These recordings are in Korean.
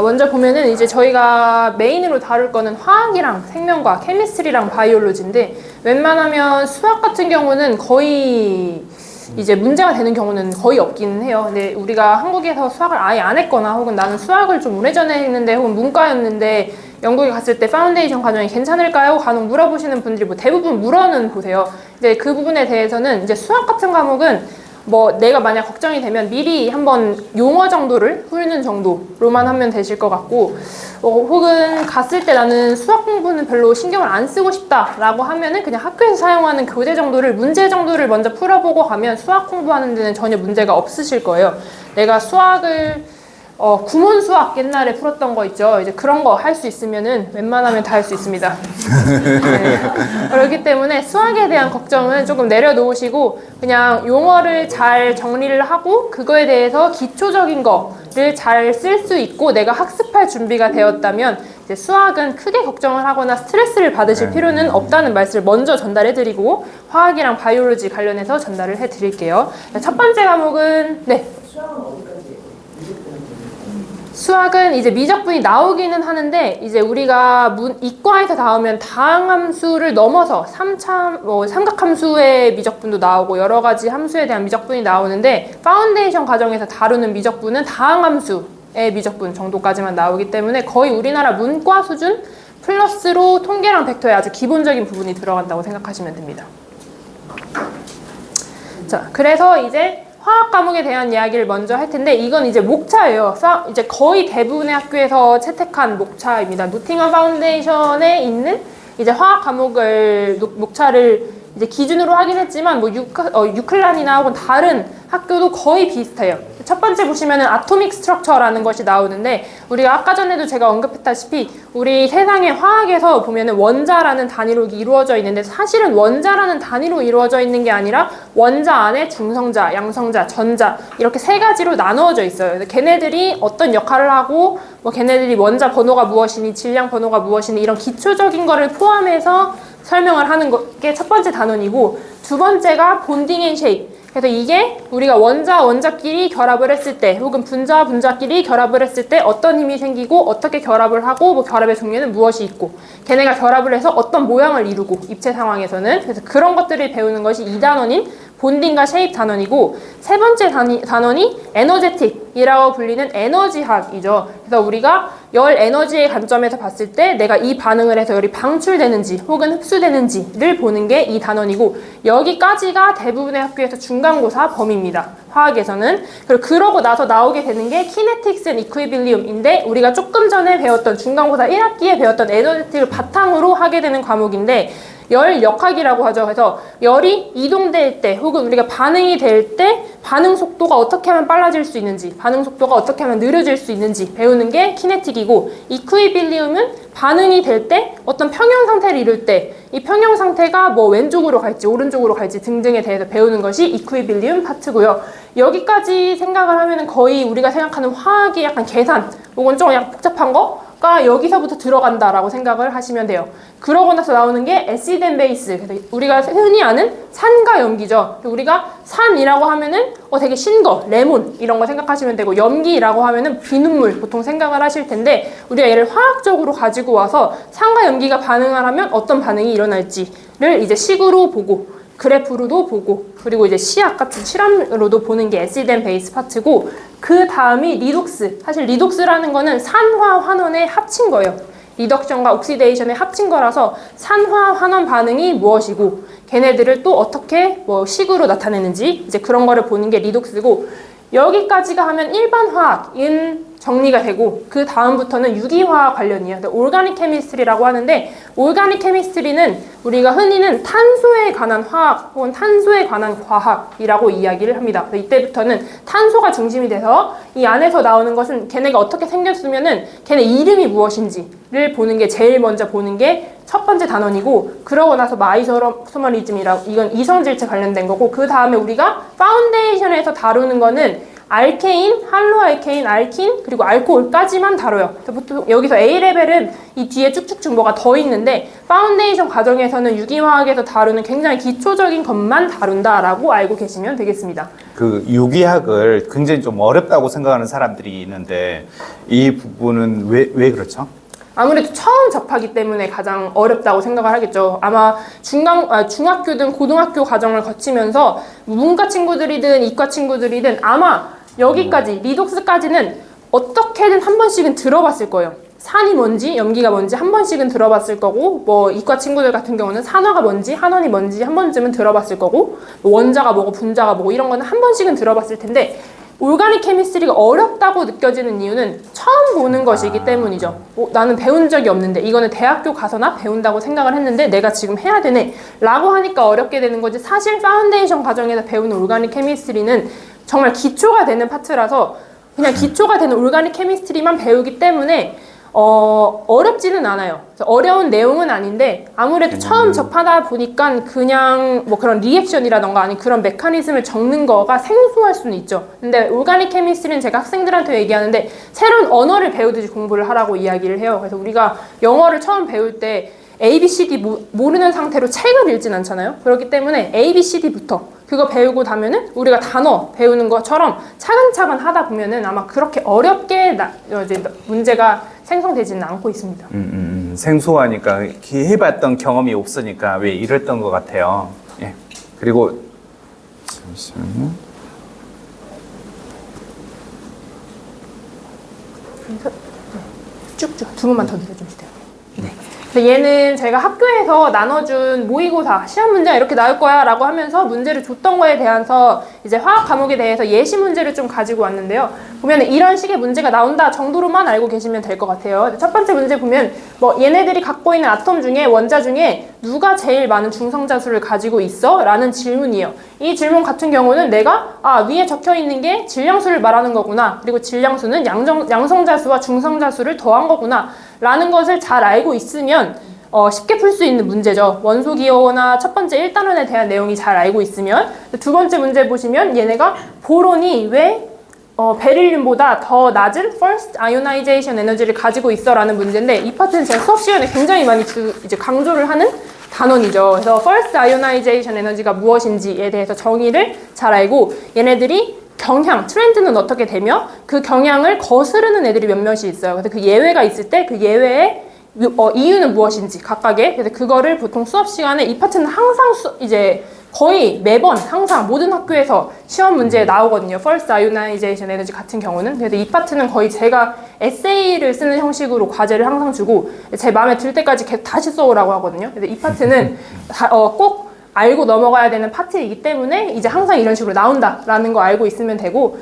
먼저 보면은 이제 저희가 메인으로 다룰 거는 화학이랑 생명과학, 케미스트리랑 바이올로지인데 웬만하면 수학 같은 경우는 거의 이제 문제가 되는 경우는 거의 없기는 해요. 근데 우리가 한국에서 수학을 아예 안 했거나 혹은 나는 수학을 좀 오래전에 했는데 혹은 문과였는데 영국에 갔을 때 파운데이션 과정이 괜찮을까요? 간혹 물어보시는 분들이 뭐 대부분 물어는 보세요. 근데 그 부분에 대해서는 이제 수학 같은 과목은 뭐 내가 만약 걱정이 되면 미리 한번 용어 정도를 훑는 정도로만 하면 되실 것 같고 혹은 갔을 때 나는 수학 공부는 별로 신경을 안 쓰고 싶다라고 하면은 그냥 학교에서 사용하는 교재 정도를 문제 정도를 먼저 풀어보고 가면 수학 공부하는 데는 전혀 문제가 없으실 거예요. 내가 수학을 구문 수학 옛날에 풀었던 거 있죠. 이제 그런 거 할 수 있으면은 웬만하면 다 할 수 있습니다. 네. 그렇기 때문에 수학에 대한 걱정은 조금 내려놓으시고 그냥 용어를 잘 정리를 하고 그거에 대해서 기초적인 거를 잘 쓸 수 있고 내가 학습할 준비가 되었다면 이제 수학은 크게 걱정을 하거나 스트레스를 받으실 필요는 없다는 말씀을 먼저 전달해드리고 화학이랑 바이올로지 관련해서 전달을 해드릴게요. 첫 번째 과목은 네. 수학은 이제 미적분이 나오기는 하는데 이제 우리가 이과에서 나오면 다항함수를 넘어서 삼각함수의 미적분도 나오고 여러 가지 함수에 대한 미적분이 나오는데 파운데이션 과정에서 다루는 미적분은 다항함수의 미적분 정도까지만 나오기 때문에 거의 우리나라 문과 수준 플러스로 통계랑 벡터의 아주 기본적인 부분이 들어간다고 생각하시면 됩니다. 자, 그래서 이제 화학 과목에 대한 이야기를 먼저 할 텐데 이건 이제 목차예요. 이제 거의 대부분의 학교에서 채택한 목차입니다. 노팅엄 파운데이션에 있는 이제 화학 과목을 목차를 이제 기준으로 하긴 했지만 뭐 유클란이나 혹은 다른 학교도 거의 비슷해요. 첫 번째 보시면은 아토믹 스트럭처라는 것이 나오는데 우리가 아까 전에도 제가 언급했다시피 우리 세상의 화학에서 보면은 원자라는 단위로 이루어져 있는데 사실은 원자라는 단위로 이루어져 있는 게 아니라 원자 안에 중성자, 양성자, 전자 이렇게 세 가지로 나누어져 있어요. 걔네들이 어떤 역할을 하고 뭐 걔네들이 원자 번호가 무엇이니 질량 번호가 무엇이니 이런 기초적인 거를 포함해서 설명을 하는 게 첫 번째 단원이고 두 번째가 본딩 앤 쉐입. 그래서 이게 우리가 원자끼리 결합을 했을 때 혹은 분자끼리 결합을 했을 때 어떤 힘이 생기고 어떻게 결합을 하고 뭐 결합의 종류는 무엇이 있고 걔네가 결합을 해서 어떤 모양을 이루고 입체 상황에서는 그래서 그런 것들을 배우는 것이 2단원인 본딩과 쉐입 단원이고 세 번째 단원이 에너제틱이라고 불리는 에너지학이죠. 그래서 우리가 열 에너지의 관점에서 봤을 때 내가 이 반응을 해서 열이 방출되는지 혹은 흡수되는지를 보는 게 이 단원이고 여기까지가 대부분의 학교에서 중간고사 범위입니다. 화학에서는. 그리고 그러고 나서 나오게 되는 게 키네틱스 앤 이퀴빌리움인데 우리가 조금 전에 배웠던 중간고사 1학기에 배웠던 에너제틱을 바탕으로 하게 되는 과목인데 열 역학이라고 하죠. 그래서 열이 이동될 때 혹은 우리가 반응이 될 때 반응 속도가 어떻게 하면 빨라질 수 있는지 반응 속도가 어떻게 하면 느려질 수 있는지 배우는 게 키네틱이고 이퀴빌리움은 반응이 될 때 어떤 평형 상태를 이룰 때 이 평형 상태가 뭐 왼쪽으로 갈지 오른쪽으로 갈지 등등에 대해서 배우는 것이 이퀴빌리움 파트고요. 여기까지 생각을 하면은 거의 우리가 생각하는 화학이 약간 계산 혹은 좀 약간 복잡한 거가 여기서부터 들어간다라고 생각을 하시면 돼요. 그러고 나서 나오는 게 애시드 앤 베이스. 그래서 우리가 흔히 아는 산과 염기죠. 우리가 산이라고 하면은 되게 신 거, 레몬 이런 거 생각하시면 되고 염기라고 하면은 비눗물 보통 생각을 하실 텐데 우리가 얘를 화학적으로 가지고 와서 산과 염기가 반응을 하면 어떤 반응이 일어날지를 이제 식으로 보고 그래프로도 보고 그리고 이제 시약 같은 실험으로도 보는 게 애시드 앤 베이스 파트고 그 다음이 리독스. 사실 리독스라는 거는 산화 환원에 합친 거예요. 리덕션과 옥시데이션의 합친 거라서 산화 환원 반응이 무엇이고 걔네들을 또 어떻게 뭐 식으로 나타내는지 이제 그런 거를 보는 게 리독스고 여기까지가 하면 일반 화학은 정리가 되고 그 다음부터는 유기화학 관련이에요. 올가닉 케미스트리라고 하는데 올가닉 케미스트리는 우리가 흔히는 탄소에 관한 화학 혹은 탄소에 관한 과학이라고 이야기를 합니다. 이때부터는 탄소가 중심이 돼서 이 안에서 나오는 것은 걔네가 어떻게 생겼으면은 걔네 이름이 무엇인지를 보는 게 제일 먼저 보는 게 첫 번째 단원이고 그러고 나서 마이소머리즘이라고 이건 이성질체 관련된 거고 그 다음에 우리가 파운데이션에서 다루는 거는 알케인, 할로알케인, 알킨, 그리고 알코올까지만 다뤄요. 보통 여기서 A레벨은 이 뒤에 쭉쭉쭉 뭐가 더 있는데 파운데이션 과정에서는 유기화학에서 다루는 굉장히 기초적인 것만 다룬다라고 알고 계시면 되겠습니다. 그 유기학을 굉장히 좀 어렵다고 생각하는 사람들이 있는데 이 부분은 왜 그렇죠? 아무래도 처음 접하기 때문에 가장 어렵다고 생각을 하겠죠. 아마 중학교든 고등학교 과정을 거치면서 문과 친구들이든 이과 친구들이든 아마 여기까지 리독스까지는 어떻게든 한 번씩은 들어봤을 거예요. 산이 뭔지 염기가 뭔지 한 번씩은 들어봤을 거고, 뭐 이과 친구들 같은 경우는 산화가 뭔지 한원이 뭔지 한 번쯤은 들어봤을 거고, 뭐 원자가 뭐고 분자가 뭐고 이런 거는 한 번씩은 들어봤을 텐데, 올가닉 케미스트리가 어렵다고 느껴지는 이유는 처음 보는 것이기 때문이죠. 나는 배운 적이 없는데 이거는 대학교 가서나 배운다고 생각을 했는데 내가 지금 해야 되네 라고 하니까 어렵게 되는 거지, 사실 파운데이션 과정에서 배우는 올가닉 케미스트리는 정말 기초가 되는 파트라서 그냥 기초가 되는 올가닉 케미스트리만 배우기 때문에 어렵지는 않아요. 어려운 내용은 아닌데 아무래도 처음 접하다 보니까 그냥 뭐 그런 리액션이라던가 아니 그런 메커니즘을 적는 거가 생소할 수는 있죠. 근데 올가닉 케미스트리는 제가 학생들한테 얘기하는데 새로운 언어를 배우듯이 공부를 하라고 이야기를 해요. 그래서 우리가 영어를 처음 배울 때 A, B, C, D 모르는 상태로 책을 읽진 않잖아요. 그렇기 때문에 A, B, C, D부터 그거 배우고 나면은 우리가 단어 배우는 것처럼 차근차근 하다 보면은 아마 그렇게 어렵게 이제 문제가 생성되지는 않고 있습니다. 생소하니까 해봤던 경험이 없으니까 왜 이랬던 것 같아요. 예. 그리고 잠시만요. 그래서 쭉쭉 두 번만 더 늘려주시대요. 네. 얘는 저희가 학교에서 나눠준 모의고사 시험 문제가 이렇게 나올 거야 라고 하면서 문제를 줬던 거에 대해서 이제 화학 과목에 대해서 예시 문제를 좀 가지고 왔는데요. 보면 이런 식의 문제가 나온다 정도로만 알고 계시면 될 것 같아요. 첫 번째 문제 보면 뭐 얘네들이 갖고 있는 아톰 중에 원자 중에 누가 제일 많은 중성자 수를 가지고 있어? 라는 질문이에요. 이 질문 같은 경우는 내가 위에 적혀 있는 게 질량수를 말하는 거구나, 그리고 질량수는 양성자 수와 중성자 수를 더한 거구나 라는 것을 잘 알고 있으면 쉽게 풀 수 있는 문제죠. 원소 기호나 첫 번째 1단원에 대한 내용이 잘 알고 있으면. 두 번째 문제 보시면 얘네가 보론이 왜 베릴륨보다 더 낮은 first ionization 에너지를 가지고 있어 라는 문제인데, 이 파트는 제가 수업 시간에 굉장히 많이 이제 강조를 하는 단원이죠. 그래서 first ionization 에너지가 무엇인지에 대해서 정의를 잘 알고, 얘네들이 경향, 트렌드는 어떻게 되며 그 경향을 거스르는 애들이 몇몇이 있어요. 그래서 그 예외가 있을 때 그 예외의 이유는 무엇인지 각각의, 그래서 그거를 보통 수업 시간에 이 파트는 항상 이제 거의 매번 항상 모든 학교에서 시험 문제에 나오거든요. First Ionization Energy 같은 경우는. 그래서 이 파트는 거의 제가 에세이를 쓰는 형식으로 과제를 항상 주고 제 마음에 들 때까지 계속 다시 써오라고 하거든요. 그래서 이 파트는 꼭 알고 넘어가야 되는 파트이기 때문에 이제 항상 이런 식으로 나온다라는 거 알고 있으면 되고,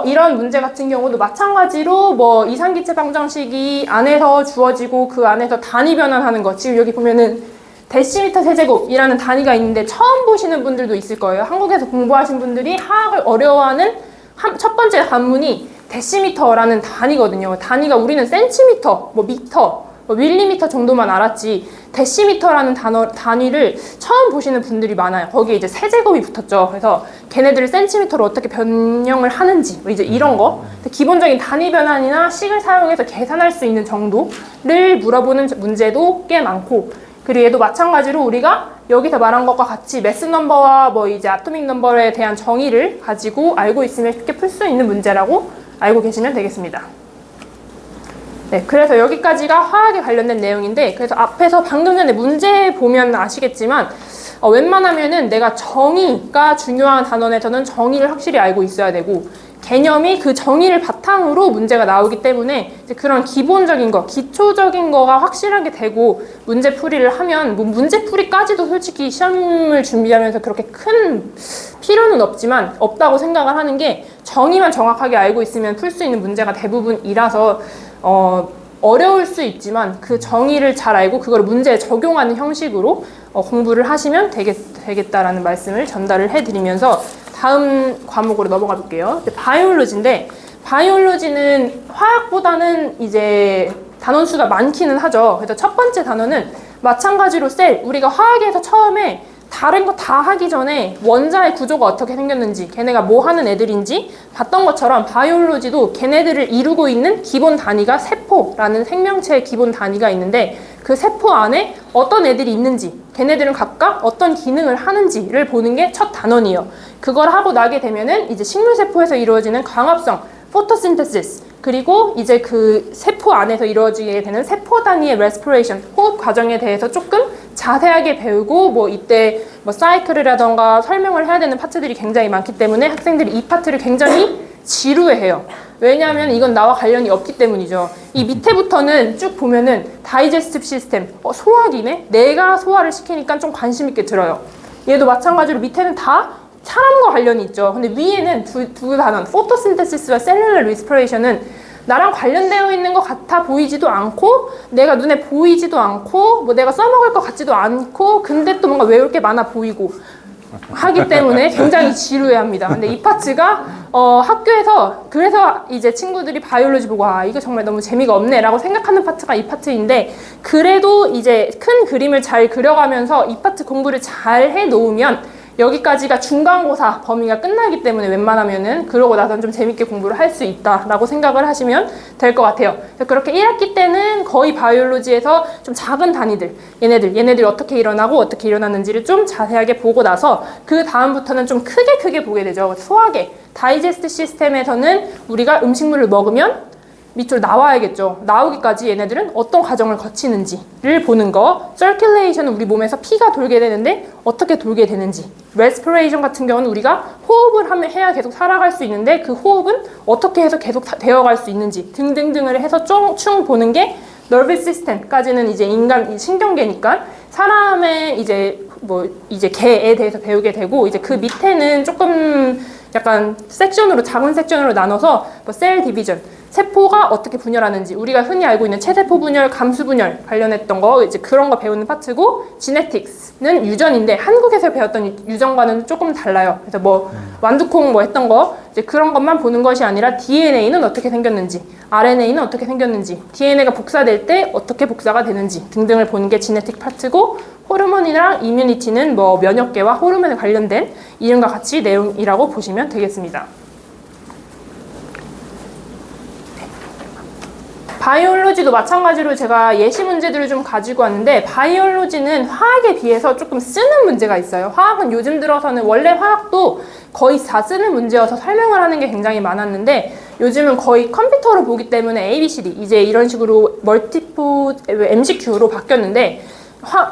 이런 문제 같은 경우도 마찬가지로 뭐 이산기체 방정식이 안에서 주어지고 그 안에서 단위 변환하는 거, 지금 여기 보면은 데시미터 세제곱이라는 단위가 있는데 처음 보시는 분들도 있을 거예요. 한국에서 공부하신 분들이 화학을 어려워하는 첫 번째 관문이 데시미터라는 단위거든요. 단위가 우리는 센티미터, 뭐 미터, 뭐 밀리미터 정도만 알았지 데시미터라는 단위를 처음 보시는 분들이 많아요. 거기에 이제 세제곱이 붙었죠. 그래서 걔네들을 센티미터로 어떻게 변형을 하는지 이제 이런 거, 기본적인 단위 변환이나 식을 사용해서 계산할 수 있는 정도를 물어보는 문제도 꽤 많고, 그리고 얘도 마찬가지로 우리가 여기서 말한 것과 같이 매스 넘버와 뭐 이제 아토믹 넘버에 대한 정의를 가지고 알고 있으면 쉽게 풀 수 있는 문제라고 알고 계시면 되겠습니다. 네, 그래서 여기까지가 화학에 관련된 내용인데, 그래서 앞에서 방금 전에 문제 보면 아시겠지만 웬만하면은 내가 정의가 중요한 단원에서는 정의를 확실히 알고 있어야 되고, 개념이 그 정의를 바탕으로 문제가 나오기 때문에 이제 그런 기본적인 거, 기초적인 거가 확실하게 되고 문제 풀이를 하면, 뭐 문제 풀이까지도 솔직히 시험을 준비하면서 그렇게 큰 필요는 없다고 생각을 하는 게, 정의만 정확하게 알고 있으면 풀 수 있는 문제가 대부분이라서 어려울 수 있지만 그 정의를 잘 알고 그걸 문제에 적용하는 형식으로 공부를 하시면 되겠다라는 말씀을 전달을 해드리면서 다음 과목으로 넘어가 볼게요. 바이올로지인데, 바이올로지는 화학보다는 이제 단원 수가 많기는 하죠. 그래서 첫 번째 단원은 마찬가지로 셀, 우리가 화학에서 처음에 다른 거 다 하기 전에 원자의 구조가 어떻게 생겼는지, 걔네가 뭐 하는 애들인지 봤던 것처럼 바이올로지도 걔네들을 이루고 있는 기본 단위가 세포라는 생명체의 기본 단위가 있는데 그 세포 안에 어떤 애들이 있는지, 걔네들은 각각 어떤 기능을 하는지를 보는 게 첫 단원이에요. 그걸 하고 나게 되면은 이제 식물세포에서 이루어지는 광합성, 포토신테시스, 그리고 이제 그 세포 안에서 이루어지게 되는 세포 단위의 레스피레이션, 호흡 과정에 대해서 조금 자세하게 배우고 뭐 이때 뭐 사이클이라던가 설명을 해야 되는 파트들이 굉장히 많기 때문에 학생들이 이 파트를 굉장히 지루해해요. 왜냐하면 이건 나와 관련이 없기 때문이죠. 이 밑에부터는 쭉 보면은 다이제스티브 시스템, 소화기네? 내가 소화를 시키니까 좀 관심 있게 들어요. 얘도 마찬가지로 밑에는 다 사람과 관련이 있죠. 근데 위에는 두 단원, 포토신테시스와 셀룰러 리스피레이션은 나랑 관련되어 있는 것 같아 보이지도 않고 내가 눈에 보이지도 않고 뭐 내가 써먹을 것 같지도 않고 근데 또 뭔가 외울 게 많아 보이고 하기 때문에 굉장히 지루해합니다. 근데 이 파트가 학교에서 그래서 이제 친구들이 바이올로지 보고 아 이거 정말 너무 재미가 없네 라고 생각하는 파트가 이 파트인데 그래도 이제 큰 그림을 잘 그려가면서 이 파트 공부를 잘 해놓으면 여기까지가 중간고사 범위가 끝나기 때문에 웬만하면은 그러고 나선 좀 재밌게 공부를 할 수 있다라고 생각을 하시면 될 것 같아요. 그래서 그렇게 1학기 때는 거의 바이올로지에서 좀 작은 단위들, 얘네들이 어떻게 일어나고 어떻게 일어나는지를 좀 자세하게 보고 나서 그 다음부터는 좀 크게 보게 되죠. 소화계, 다이제스트 시스템에서는 우리가 음식물을 먹으면 밑으로 나와야겠죠. 나오기까지 얘네들은 어떤 과정을 거치는지를 보는 거. 서큘레이션은 우리 몸에서 피가 돌게 되는데 어떻게 돌게 되는지. 레스피레이션 같은 경우는 우리가 호흡을 해야 계속 살아갈 수 있는데 그 호흡은 어떻게 해서 계속 되어갈 수 있는지 등등등을 해서 쭉 보는 게 nervous system까지는 이제 인간 신경계니까 사람의 이제 개에 대해서 배우게 되고 이제 그 밑에는 조금 약간 섹션으로 작은 섹션으로 나눠서 뭐 셀 디비전 세포가 어떻게 분열하는지 우리가 흔히 알고 있는 체세포 분열, 감수 분열 관련했던 거 이제 그런 거 배우는 파트고 지네틱스는 유전인데 한국에서 배웠던 유전과는 조금 달라요. 그래서 뭐 완두콩 뭐 했던 거 이제 그런 것만 보는 것이 아니라 DNA는 어떻게 생겼는지, RNA는 어떻게 생겼는지, DNA가 복사될 때 어떻게 복사가 되는지 등등을 보는 게 지네틱 파트고 호르몬이랑 이뮤니티는 뭐 면역계와 호르몬에 관련된 이름과 같이 내용이라고 보시면 되겠습니다. 바이올로지도 마찬가지로 제가 예시 문제들을 좀 가지고 왔는데 바이올로지는 화학에 비해서 조금 쓰는 문제가 있어요. 화학은 요즘 들어서는 원래 화학도 거의 다 쓰는 문제여서 설명을 하는 게 굉장히 많았는데 요즘은 거의 컴퓨터로 보기 때문에 ABCD 이제 이런 식으로 멀티플 MCQ로 바뀌었는데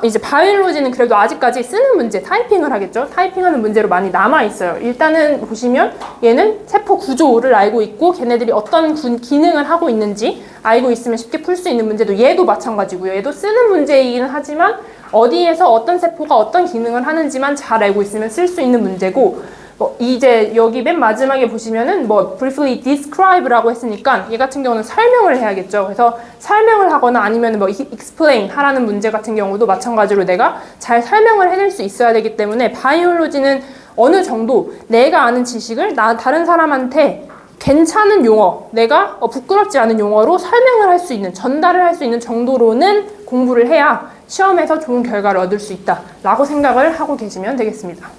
이제 바이올로지는 그래도 아직까지 쓰는 문제, 타이핑을 하겠죠? 타이핑하는 문제로 많이 남아있어요. 일단은 보시면 얘는 세포 구조를 알고 있고 걔네들이 어떤 기능을 하고 있는지 알고 있으면 쉽게 풀 수 있는 문제도 얘도 마찬가지고요. 얘도 쓰는 문제이기는 하지만 어디에서 어떤 세포가 어떤 기능을 하는지만 잘 알고 있으면 쓸 수 있는 문제고 이제 여기 맨 마지막에 보시면은 briefly describe라고 했으니까 얘 같은 경우는 설명을 해야겠죠. 그래서 설명을 하거나 아니면 explain 하라는 문제 같은 경우도 마찬가지로 내가 잘 설명을 해낼 수 있어야 되기 때문에 바이올로지는 어느 정도 내가 아는 지식을 다른 사람한테 괜찮은 용어, 내가 부끄럽지 않은 용어로 설명을 할 수 있는, 전달을 할 수 있는 정도로는 공부를 해야 시험에서 좋은 결과를 얻을 수 있다라고 생각을 하고 계시면 되겠습니다.